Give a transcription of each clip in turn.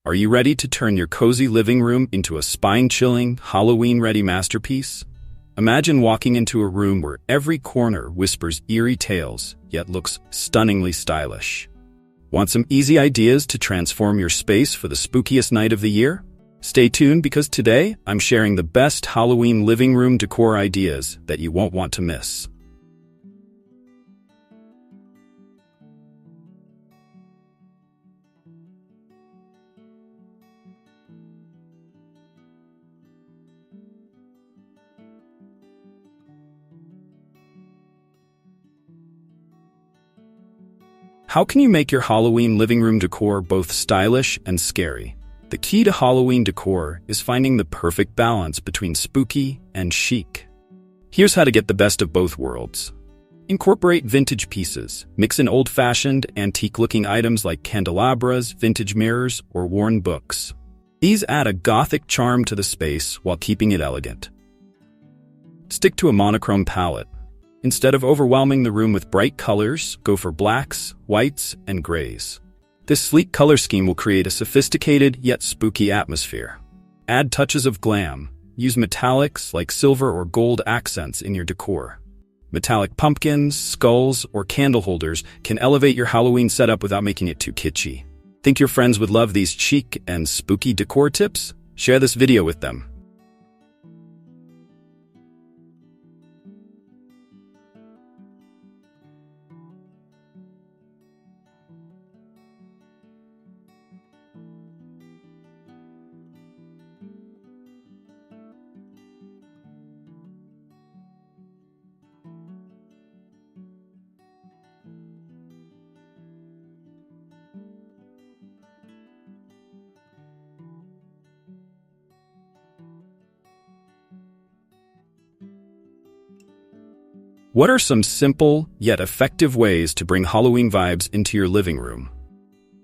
Are you ready to turn your cozy living room into a spine-chilling, Halloween-ready masterpiece? Imagine walking into a room where every corner whispers eerie tales, yet looks stunningly stylish. Want some easy ideas to transform your space for the spookiest night of the year? Stay tuned because today I'm sharing the best Halloween living room decor ideas that you won't want to miss. How can you make your Halloween living room decor both stylish and scary? The key to Halloween decor is finding the perfect balance between spooky and chic. Here's how to get the best of both worlds. Incorporate vintage pieces. Mix in old-fashioned, antique-looking items like candelabras, vintage mirrors, or worn books. These add a gothic charm to the space while keeping it elegant. Stick to a monochrome palette. Instead of overwhelming the room with bright colors, go for blacks, whites, and grays. This sleek color scheme will create a sophisticated yet spooky atmosphere. Add touches of glam. Use metallics like silver or gold accents in your decor. Metallic pumpkins, skulls, or candle holders can elevate your Halloween setup without making it too kitschy. Think your friends would love these chic and spooky decor tips? Share this video with them. What are some simple, yet effective ways to bring Halloween vibes into your living room?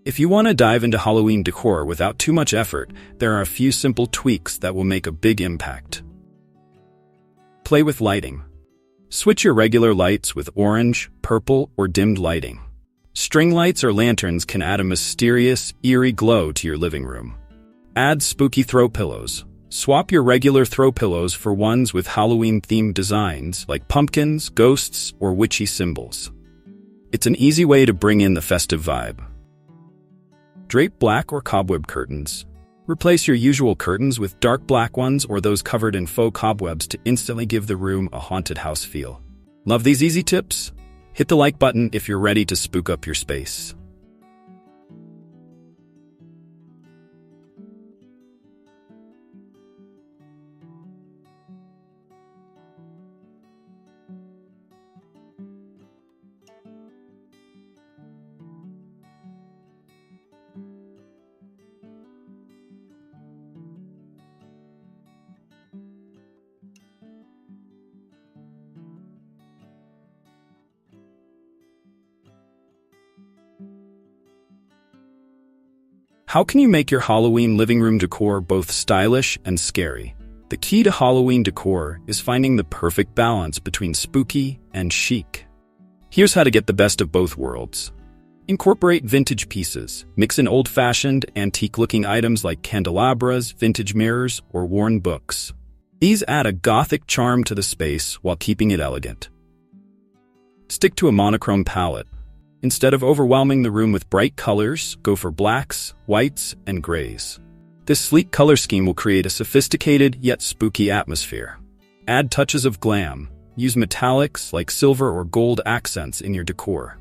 If you want to dive into Halloween decor without too much effort, there are a few simple tweaks that will make a big impact. Play with lighting. Switch your regular lights with orange, purple, or dimmed lighting. String lights or lanterns can add a mysterious, eerie glow to your living room. Add spooky throw pillows. Swap your regular throw pillows for ones with Halloween-themed designs like pumpkins, ghosts, or witchy symbols. It's an easy way to bring in the festive vibe. Drape black or cobweb curtains. Replace your usual curtains with dark black ones or those covered in faux cobwebs to instantly give the room a haunted house feel. Love these easy tips? Hit the like button if you're ready to spook up your space. How can you make your Halloween living room decor both stylish and scary? The key to Halloween decor is finding the perfect balance between spooky and chic. Here's how to get the best of both worlds. Incorporate vintage pieces. Mix in old-fashioned, antique-looking items like candelabras, vintage mirrors, or worn books. These add a gothic charm to the space while keeping it elegant. Stick to a monochrome palette. Instead of overwhelming the room with bright colors, go for blacks, whites, and grays. This sleek color scheme will create a sophisticated yet spooky atmosphere. Add touches of glam. Use metallics like silver or gold accents in your decor.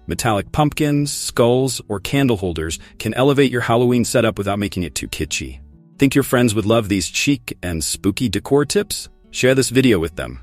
Metallic pumpkins, skulls, or candle holders can elevate your Halloween setup without making it too kitschy. Think your friends would love these chic and spooky decor tips? Share this video with them.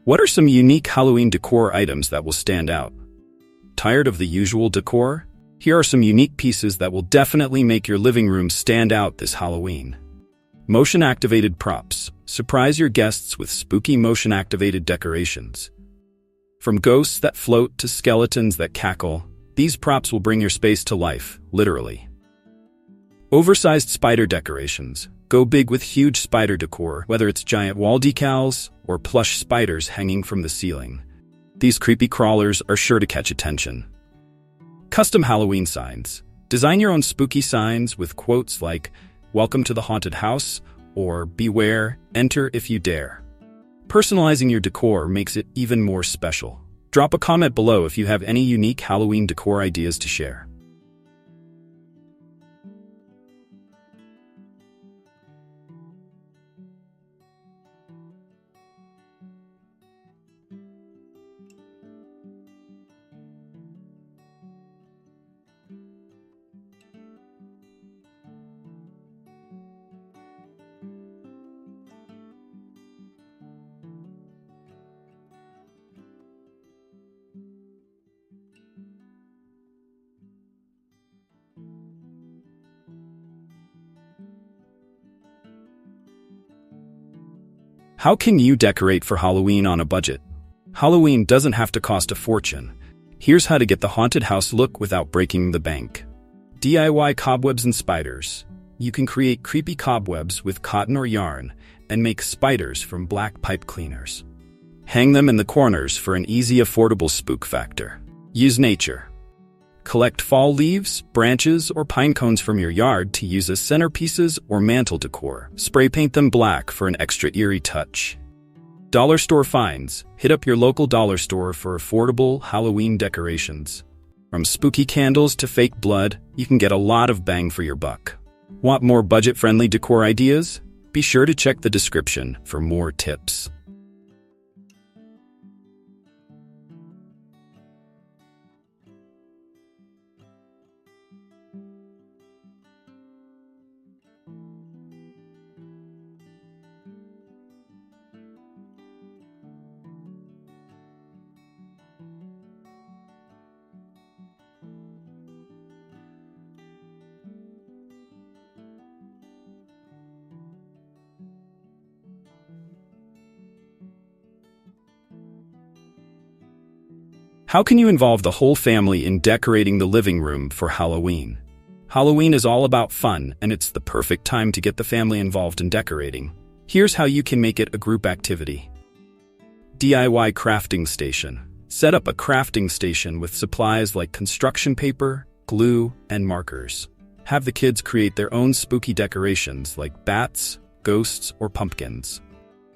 What are some unique Halloween decor items that will stand out? Tired of the usual decor? Here are some unique pieces that will definitely make your living room stand out this Halloween. Motion-activated props. Surprise your guests with spooky motion-activated decorations. From ghosts that float to skeletons that cackle, these props will bring your space to life, literally. Oversized spider decorations. Go big with huge spider decor, whether it's giant wall decals or plush spiders hanging from the ceiling. These creepy crawlers are sure to catch attention. Custom Halloween signs. Design your own spooky signs with quotes like, "Welcome to the haunted house," or "Beware, enter if you dare." Personalizing your decor makes it even more special. Drop a comment below if you have any unique Halloween decor ideas to share. How can you decorate for Halloween on a budget? Halloween doesn't have to cost a fortune. Here's how to get the haunted house look without breaking the bank. DIY cobwebs and spiders. You can create creepy cobwebs with cotton or yarn and make spiders from black pipe cleaners. Hang them in the corners for an easy, affordable spook factor. Use nature. Collect fall leaves, branches, or pine cones from your yard to use as centerpieces or mantle decor. Spray paint them black for an extra eerie touch. Dollar store finds. Hit up your local dollar store for affordable Halloween decorations. From spooky candles to fake blood, you can get a lot of bang for your buck. Want more budget-friendly decor ideas? Be sure to check the description for more tips. How can you involve the whole family in decorating the living room for Halloween? Halloween is all about fun, and it's the perfect time to get the family involved in decorating. Here's how you can make it a group activity. DIY crafting station. Set up a crafting station with supplies like construction paper, glue, and markers. Have the kids create their own spooky decorations like bats, ghosts, or pumpkins.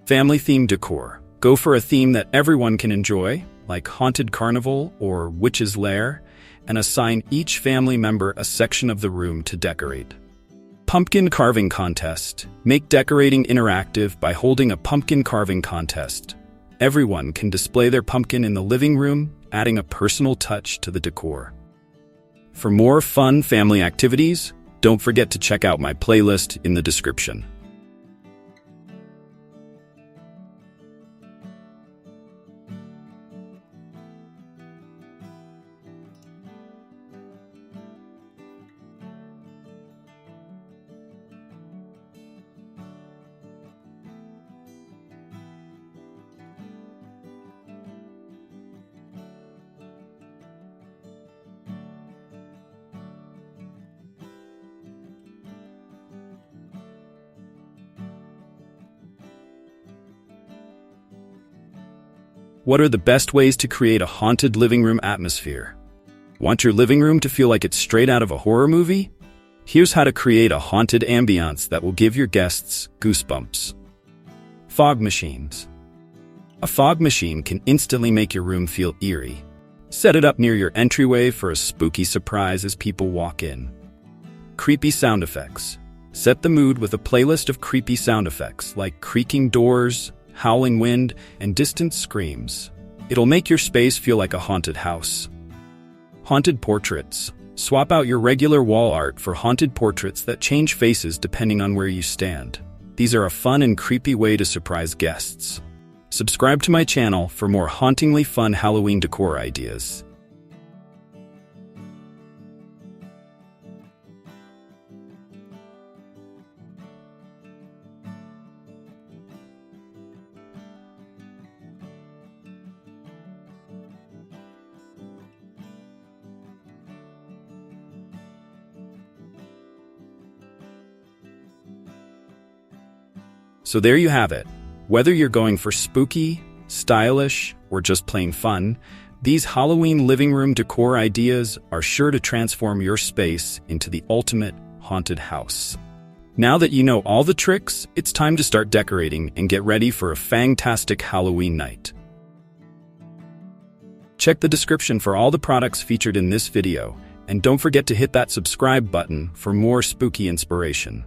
Family-themed decor. Go for a theme that everyone can enjoy, like Haunted Carnival or Witch's Lair, and assign each family member a section of the room to decorate. Pumpkin carving contest. Make decorating interactive by holding a pumpkin carving contest. Everyone can display their pumpkin in the living room, adding a personal touch to the decor. For more fun family activities, don't forget to check out my playlist in the description. What are the best ways to create a haunted living room atmosphere? Want your living room to feel like it's straight out of a horror movie? Here's how to create a haunted ambiance that will give your guests goosebumps. Fog machines. A fog machine can instantly make your room feel eerie. Set it up near your entryway for a spooky surprise as people walk in. Creepy sound effects. Set the mood with a playlist of creepy sound effects like creaking doors, howling wind, and distant screams. It'll make your space feel like a haunted house. Haunted portraits. Swap out your regular wall art for haunted portraits that change faces depending on where you stand. These are a fun and creepy way to surprise guests. Subscribe to my channel for more hauntingly fun Halloween decor ideas. So there you have it. Whether you're going for spooky, stylish, or just plain fun, these Halloween living room decor ideas are sure to transform your space into the ultimate haunted house. Now that you know all the tricks, it's time to start decorating and get ready for a fantastic Halloween night. Check the description for all the products featured in this video, and don't forget to hit that subscribe button for more spooky inspiration.